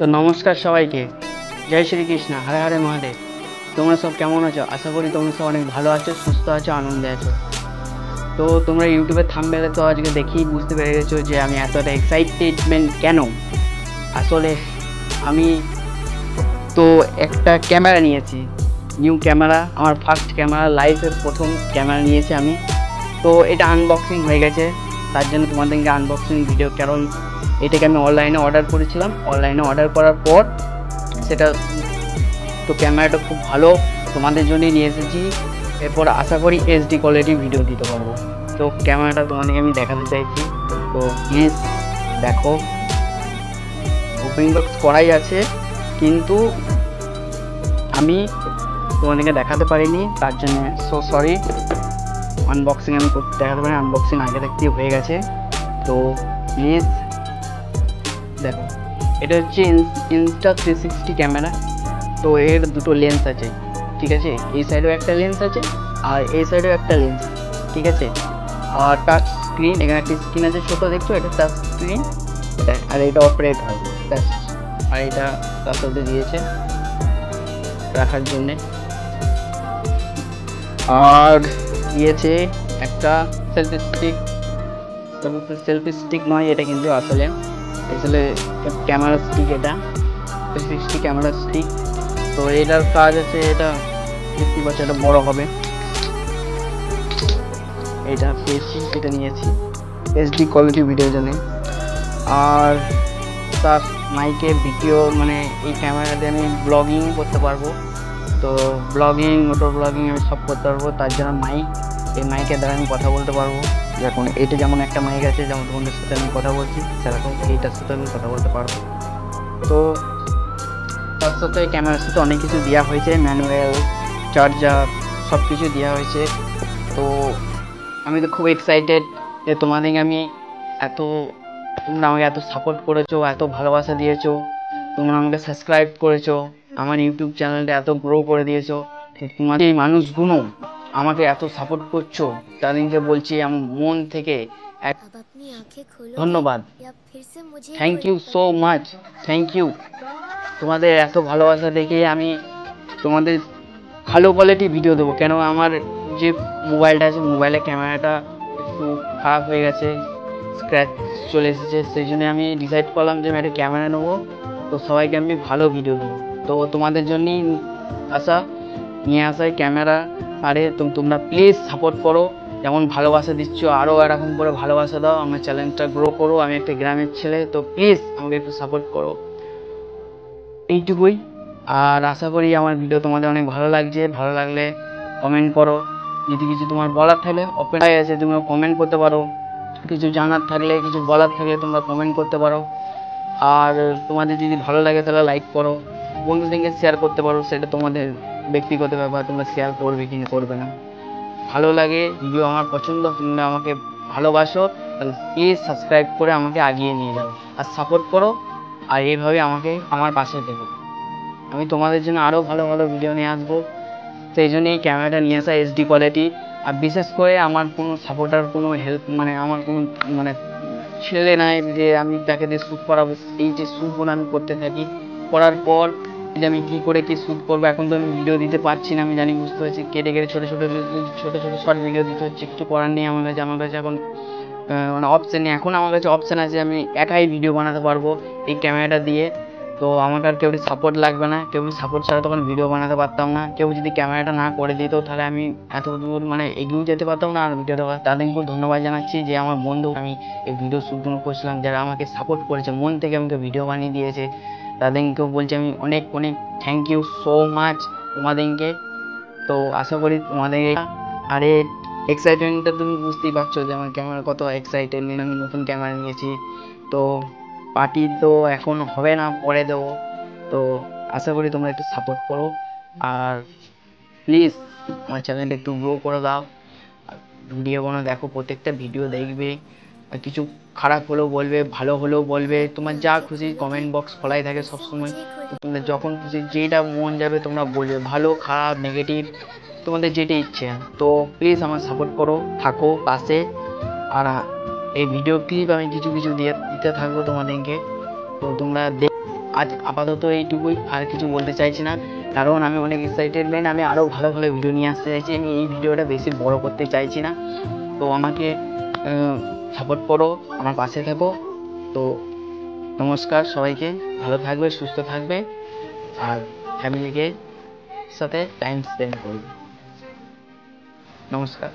তো নমস্কার সবাইকে, জয় শ্রীকৃষ্ণ, হরে হরে মহাদেব। তোমরা সব কেমন আছো? আশা করি তোমরা সব অনেক ভালো আছো, সুস্থ আছো, আনন্দে আছো। তো তোমরা ইউটিউবে থাম্বনেলে তো আজকে দেখেই বুঝতে পেরে গেছো যে আমি এতটা এক্সাইটেডমেন্ট কেন। আসলে আমি তো একটা ক্যামেরা নিয়েছি, নিউ ক্যামেরা, আমার ফার্স্ট ক্যামেরা, লাইফের প্রথম ক্যামেরা নিয়েছি আমি। তো এটা আনবক্সিং হয়ে গেছে, তার জন্য তোমাদেরকে আনবক্সিং ভিডিও, কারণ এটাকে আমি অনলাইনে অর্ডার করেছিলাম। অনলাইনে অর্ডার করার পর সেটা তো ক্যামেরাটা খুব ভালো, তোমাদের জন্যই নিয়ে এসেছি। এরপর আশা করি এইচডি কোয়ালিটি ভিডিও দিতে পারবো। তো ক্যামেরাটা তোমাদেরকে আমি দেখাতে চাইছি। তো প্লিজ দেখো, ওপেনিং বক্স করাই আছে, কিন্তু আমি তোমাদেরকে দেখাতে পারিনি, তার জন্য সো সরি। আনবক্সিং আমি করতে দেখাতে পারি, আনবক্সিং আগে থাকতেই হয়ে গেছে। তো প্লিজ দেখো, এটা হচ্ছে Insta360 ক্যামেরা। তো এর দুটো লেন্স আছে, ঠিক আছে? এই সাইডেও একটা লেন্স আছে আর এই সাইডেও একটা লেন্স, ঠিক আছে? আর টাচ স্ক্রিন, এখানে একটা স্ক্রিন আছে ছোটো, দেখছো? এটা টাচ স্ক্রিন, আর এটা অপারেট হয়, আর এটা তার সাথে দিয়েছে রাখার জন্যে। আর দিয়েছে একটা সেলফি স্টিক নয় এটা, কিন্তু আসলে ক্যামেরা স্টিক, এটা 360 ক্যামেরা স্টিক। তো এটার কাজ আছে, এটা দেখতে পাচ্ছি, এটা বড় হবে। এটা পেয়েছি, এটা নিয়েছি এইচডি কোয়ালিটি ভিডিওর জন্য। আর তার মাইকে ভিডিও, মানে এই ক্যামেরাতে আমি ব্লগিং করতে পারবো। তো ব্লগিং, মোটর ব্লগিং আমি সব করতে পারবো। তার জন্য মাইক, এই মাইকের দ্বারা আমি কথা বলতে পারবো। যেমন এটা যেমন একটা মাইক আছে, যেমন তোমাদের সাথে আমি কথা বলছি, সেরকম এইটার সাথে আমি কথা বলতে পারবো। তো তার সাথে ক্যামেরার সাথে অনেক কিছু দেওয়া হয়েছে, ম্যানুয়াল, চার্জার, সব কিছু দেওয়া হয়েছে। তো আমি তো খুব এক্সাইটেড যে তোমাদেরকে আমি তোমরা আমাকে এত সাপোর্ট করেছো, এত ভালোবাসা দিয়েছো, তোমরা আমাকে সাবস্ক্রাইব করেছো, আমার ইউটিউব চ্যানেলটা এত গ্রো করে দিয়েছো। তোমাদের এই মানুষগুলো আমাকে এত সাপোর্ট করছো, তাদেরকে বলছি আমার মন থেকে ধন্যবাদ। Thank you so much, thank you. তোমাদের এত ভালোবাসা দেখে আমি তোমাদের ভালো কোয়ালিটি ভিডিও দেবো। কেন আমার যে মোবাইলটা আছে, মোবাইলের ক্যামেরাটা একটু খারাপ হয়ে গেছে, স্ক্র্যাচ চলে এসেছে, সেই জন্য আমি ডিসাইড করলাম যে আমি একটা ক্যামেরা নেবো। তো সবাইকে আমি ভালো ভিডিও দেবো। তো তোমাদের জন্যই নিয়ে আসা ক্যামেরা। আরে তোমরা প্লিজ সাপোর্ট করো, যেমন ভালোবাসা দিচ্ছ আরও এরকম করে ভালোবাসা দাও, আমার চ্যানেলটা গ্রো করো। আমি একটা গ্রামের ছেলে, তো প্লিজ আমাকে একটু সাপোর্ট করো, এইটুকুই। আর আশা করি আমার ভিডিও তোমাদের অনেক ভালো লাগছে। ভালো লাগলে কমেন্ট করো, যদি কিছু তোমার বলার থাকলে ওপেন হয়ে আছে, তোমরা কমেন্ট করতে পারো। কিছু জানার থাকলে, কিছু বলার থাকলে তোমরা কমেন্ট করতে পারো। আর তোমাদের যদি ভালো লাগে তাহলে লাইক করো, বন্ধুদেরকে শেয়ার করতে পারো, সেটা তোমাদের ব্যক্তিগত ব্যাপার, তোমরা শেয়ার করবে কি করবে না। ভালো লাগে ভিডিও, আমার পছন্দ, তোমরা আমাকে ভালোবাসো, তাহলে প্লিজ সাবস্ক্রাইব করে আমাকে আগিয়ে নিয়ে যাও আর সাপোর্ট করো। আর এইভাবে আমাকে আমার পাশে দেবো, আমি তোমাদের জন্য আরও ভালো ভালো ভিডিও নিয়ে আসবো। সেই জন্যই ক্যামেরাটা নিয়ে আসা এইচডি কোয়ালিটি। আর বিশেষ করে আমার কোনো সাপোর্টার, কোনো হেল্প, মানে আমার কোনো ছেলে নাই যে আমি তাকে দিয়ে শ্যুট করাবো। এই যে শ্যুটগুলো আমি করতে থাকি, করার পর যে আমি কী করে কী শ্যুট করবো, এখন তো আমি ভিডিও দিতে পারছি না, আমি জানি, বুঝতে পারছি, কেটে কেটে ছোটো ছোটো শর্ট ভিডিও দিতে হচ্ছে। কিছু করার নেই আমার কাছে এখন মানে অপশান নেই। এখন আমার কাছে অপশান আছে, আমি একাই ভিডিও বানাতে পারবো এই ক্যামেরাটা দিয়ে। তো আমাকে আর কেউ সাপোর্ট লাগবে না, কেউ সাপোর্ট ছাড়া তখন ভিডিও বানাতে পারতাম না। কেউ যদি ক্যামেরাটা না করে দিত, তাহলে আমি এত দূর এগিয়ে যেতে পারতাম না। আর ভিডিওটা তাদেরকে ধন্যবাদ জানাচ্ছি যে আমার বন্ধু, আমি এই ভিডিও শ্যুটগুলো করছিলাম, যারা আমাকে সাপোর্ট করেছে, মন থেকে আমাকে ভিডিও বানিয়ে দিয়েছে, তাদেরকেও বলছি আমি অনেক অনেক থ্যাংক ইউ সো মাচ তোমাদেরকে। তো আশা করি তোমাদের আরে এক্সাইটমেন্টটা তুমি বুঝতেই পারছো যে আমার ক্যামেরা কত এক্সাইটেড। আমি নতুন ক্যামেরা নিয়েছি, তো পার্টি তো এখন হবে না, পরে দেবো। তো আশা করি তোমরা একটু সাপোর্ট করো, আর প্লিজ আমার চ্যানেলটা একটু গ্রো করে দাও। ভিডিওগুলো দেখো, প্রত্যেকটা ভিডিও দেখবে, আর কিছু খারাপ হলেও বলবে, ভালো হলেও বলবে, তোমার যা খুশি, কমেন্ট বক্স খোলাই থাকে সবসময়। তোমরা যখন খুশি যেটা মন যাবে তোমরা বলবে, ভালো খারাপ নেগেটিভ, তোমাদের যেটা ইচ্ছে। তো প্লিজ আমার সাপোর্ট করো, থাকো পাশে। আর এই ভিডিও ক্লিপ আমি কিছু দিতে থাকবো তোমাদেরকে, তো তোমরা আজ আপাতত এইটুকুই, আর কিছু বলতে চাইছি না, কারণ আমি অনেক এক্সাইটেডমেন্ট, আমি আরও ভালো ভালো ভিডিও নিয়ে আসতে চাইছি। আমি এই ভিডিওটা বেশি বড় করতে চাইছি না। তো আমাকে সাপোর্ট করো, আমার পাশে থাকো। তো নমস্কার সবাইকে, ভালো থাকবে, সুস্থ থাকবে, আর ফ্যামিলিকে সাথে টাইম স্পেন্ড করবে। নমস্কার।